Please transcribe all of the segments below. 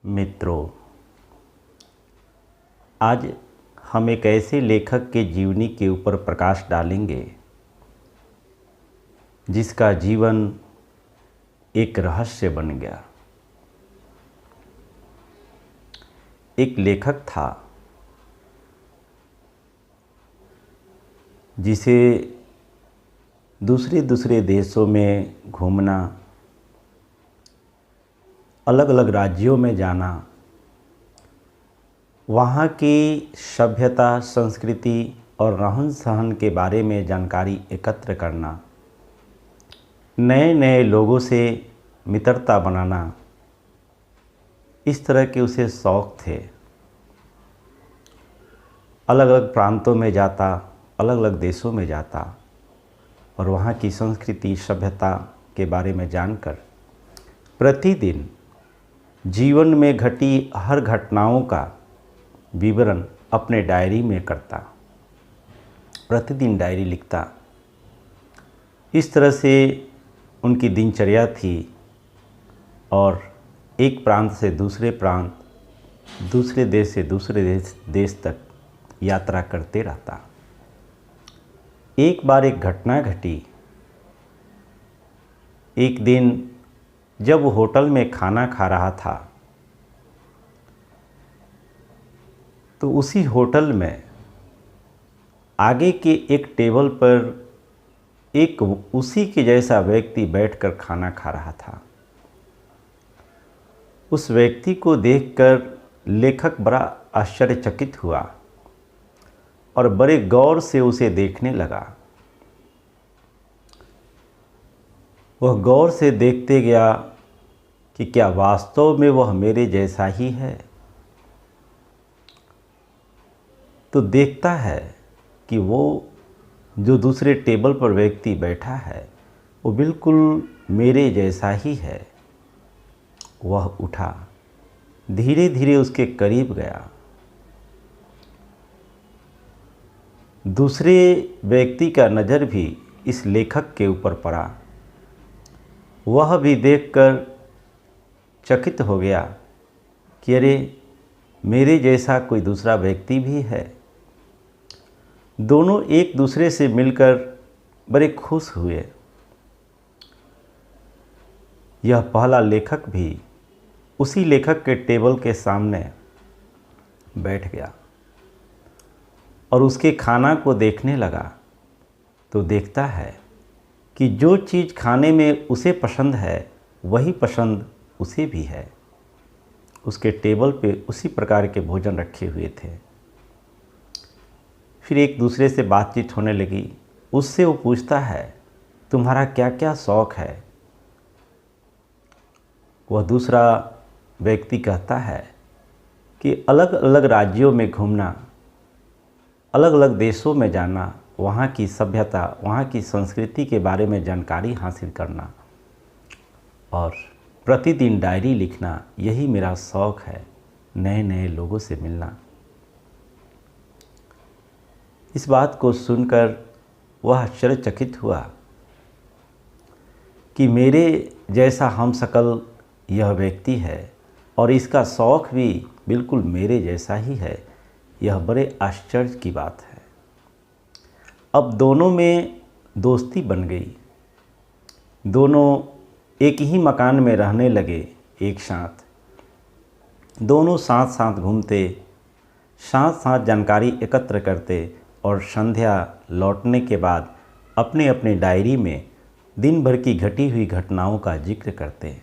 मित्रों, आज हम एक ऐसे लेखक के जीवनी के ऊपर प्रकाश डालेंगे जिसका जीवन एक रहस्य बन गया। एक लेखक था जिसे दूसरे देशों में घूमना, अलग अलग राज्यों में जाना, वहाँ की सभ्यता, संस्कृति और रहन सहन के बारे में जानकारी एकत्र करना, नए नए लोगों से मित्रता बनाना, इस तरह के उसे शौक़ थे। अलग अलग प्रांतों में जाता, अलग अलग देशों में जाता और वहाँ की संस्कृति, सभ्यता के बारे में जानकर प्रतिदिन जीवन में घटी हर घटनाओं का विवरण अपने डायरी में करता, प्रतिदिन डायरी लिखता। इस तरह से उनकी दिनचर्या थी और एक प्रांत से दूसरे प्रांत, दूसरे देश से दूसरे देश तक यात्रा करते रहता। एक बार एक घटना घटी। एक दिन जब वो होटल में खाना खा रहा था तो उसी होटल में आगे के एक टेबल पर एक उसी के जैसा व्यक्ति बैठकर खाना खा रहा था। उस व्यक्ति को देखकर लेखक बड़ा आश्चर्यचकित हुआ और बड़े गौर से उसे देखने लगा। वह गौर से देखते गया कि क्या वास्तव में वह मेरे जैसा ही है। तो देखता है कि वो जो दूसरे टेबल पर व्यक्ति बैठा है वो बिल्कुल मेरे जैसा ही है। वह उठा, धीरे धीरे उसके करीब गया। दूसरे व्यक्ति का नज़र भी इस लेखक के ऊपर पड़ा। वह भी देखकर चकित हो गया कि अरे, मेरे जैसा कोई दूसरा व्यक्ति भी है। दोनों एक दूसरे से मिलकर बड़े खुश हुए। यह पहला लेखक भी उसी लेखक के टेबल के सामने बैठ गया और उसके खाना को देखने लगा। तो देखता है कि जो चीज़ खाने में उसे पसंद है वही पसंद उसे भी है। उसके टेबल पे उसी प्रकार के भोजन रखे हुए थे। फिर एक दूसरे से बातचीत होने लगी। उससे वो पूछता है, तुम्हारा क्या क्या शौक़ है? वह दूसरा व्यक्ति कहता है कि अलग अलग राज्यों में घूमना, अलग अलग देशों में जाना, वहाँ की सभ्यता, वहाँ की संस्कृति के बारे में जानकारी हासिल करना और प्रतिदिन डायरी लिखना, यही मेरा शौक़ है। नए नए लोगों से मिलना। इस बात को सुनकर वह आश्चर्यचकित हुआ कि मेरे जैसा हमशक्ल यह व्यक्ति है और इसका शौक़ भी बिल्कुल मेरे जैसा ही है। यह बड़े आश्चर्य की बात है। अब दोनों में दोस्ती बन गई। दोनों एक ही मकान में रहने लगे एक साथ। दोनों साथ साथ घूमते, साथ साथ जानकारी एकत्र करते और संध्या लौटने के बाद अपने अपने डायरी में दिन भर की घटी हुई घटनाओं का जिक्र करते।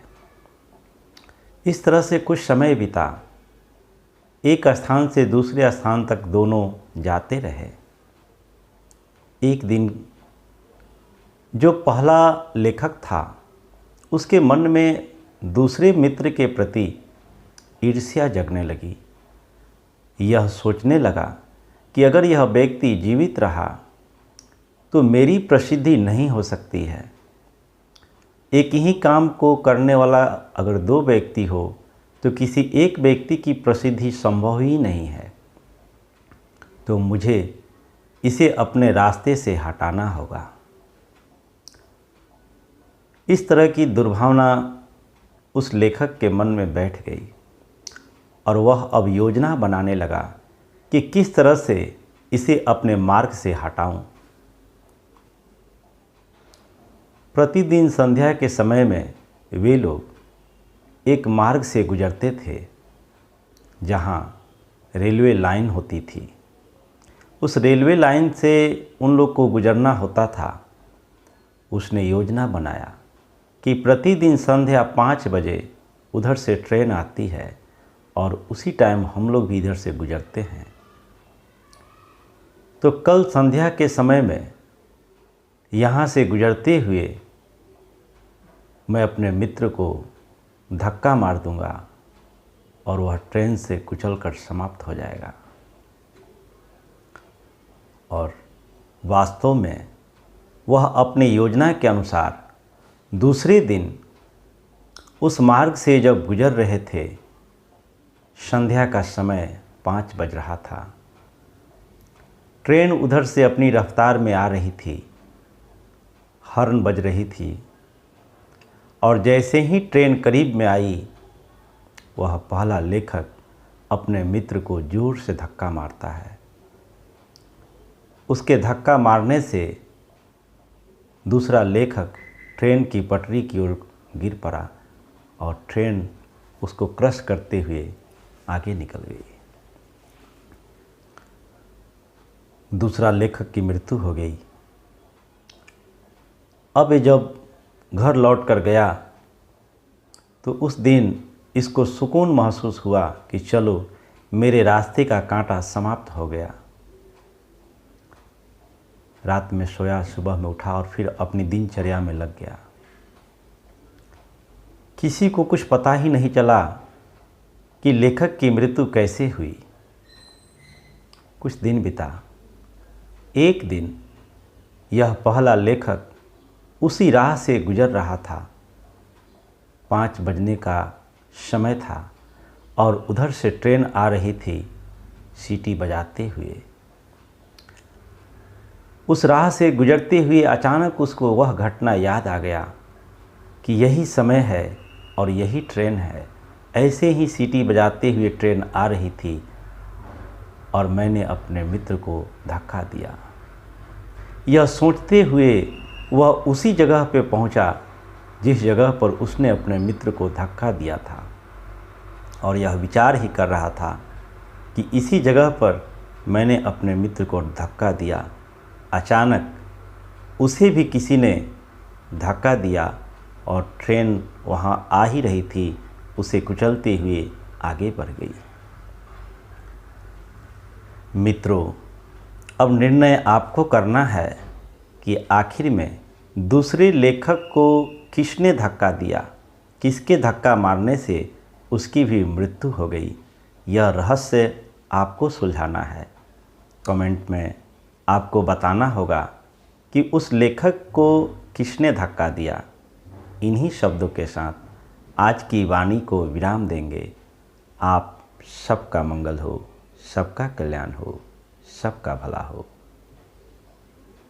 इस तरह से कुछ समय बीता। एक स्थान से दूसरे स्थान तक दोनों जाते रहे। एक दिन जो पहला लेखक था उसके मन में दूसरे मित्र के प्रति ईर्ष्या जगने लगी। यह सोचने लगा कि अगर यह व्यक्ति जीवित रहा तो मेरी प्रसिद्धि नहीं हो सकती है। एक ही काम को करने वाला अगर दो व्यक्ति हो तो किसी एक व्यक्ति की प्रसिद्धि संभव ही नहीं है। तो मुझे इसे अपने रास्ते से हटाना होगा। इस तरह की दुर्भावना उस लेखक के मन में बैठ गई और वह अब योजना बनाने लगा कि किस तरह से इसे अपने मार्ग से हटाऊं। प्रतिदिन संध्या के समय में वे लोग एक मार्ग से गुजरते थे जहां रेलवे लाइन होती थी। उस रेलवे लाइन से उन लोग को गुजरना होता था। उसने योजना बनाया कि प्रतिदिन संध्या 5 बजे उधर से ट्रेन आती है और उसी टाइम हम लोग भी इधर से गुजरते हैं। तो कल संध्या के समय में यहाँ से गुजरते हुए मैं अपने मित्र को धक्का मार दूंगा और वह ट्रेन से कुचलकर समाप्त हो जाएगा। और वास्तव में वह अपनी योजना के अनुसार दूसरे दिन उस मार्ग से जब गुजर रहे थे, संध्या का समय 5 बज रहा था। ट्रेन उधर से अपनी रफ्तार में आ रही थी, हॉर्न बज रही थी और जैसे ही ट्रेन करीब में आई, वह पहला लेखक अपने मित्र को जोर से धक्का मारता है। उसके धक्का मारने से दूसरा लेखक ट्रेन की पटरी की ओर गिर पड़ा और ट्रेन उसको क्रश करते हुए आगे निकल गई। दूसरा लेखक की मृत्यु हो गई। अब ये जब घर लौट कर गया तो उस दिन इसको सुकून महसूस हुआ कि चलो मेरे रास्ते का कांटा समाप्त हो गया। रात में सोया, सुबह में उठा और फिर अपनी दिनचर्या में लग गया। किसी को कुछ पता ही नहीं चला कि लेखक की मृत्यु कैसे हुई। कुछ दिन बीता। एक दिन यह पहला लेखक उसी राह से गुजर रहा था। 5 बजने का समय था और उधर से ट्रेन आ रही थी सीटी बजाते हुए। उस राह से गुजरते हुए अचानक उसको वह घटना याद आ गया कि यही समय है और यही ट्रेन है। ऐसे ही सीटी बजाते हुए ट्रेन आ रही थी और मैंने अपने मित्र को धक्का दिया। यह सोचते हुए वह उसी जगह पे पहुंचा जिस जगह पर उसने अपने मित्र को धक्का दिया था और यह विचार ही कर रहा था कि इसी जगह पर मैंने अपने मित्र को धक्का दिया। अचानक उसे भी किसी ने धक्का दिया और ट्रेन वहाँ आ ही रही थी, उसे कुचलते हुए आगे बढ़ गई। मित्रों, अब निर्णय आपको करना है कि आखिर में दूसरे लेखक को किसने धक्का दिया, किसके धक्का मारने से उसकी भी मृत्यु हो गई। यह रहस्य आपको सुलझाना है। कमेंट में आपको बताना होगा कि उस लेखक को किसने धक्का दिया। इन्हीं शब्दों के साथ आज की वाणी को विराम देंगे। आप सबका मंगल हो, सबका कल्याण हो, सबका भला हो।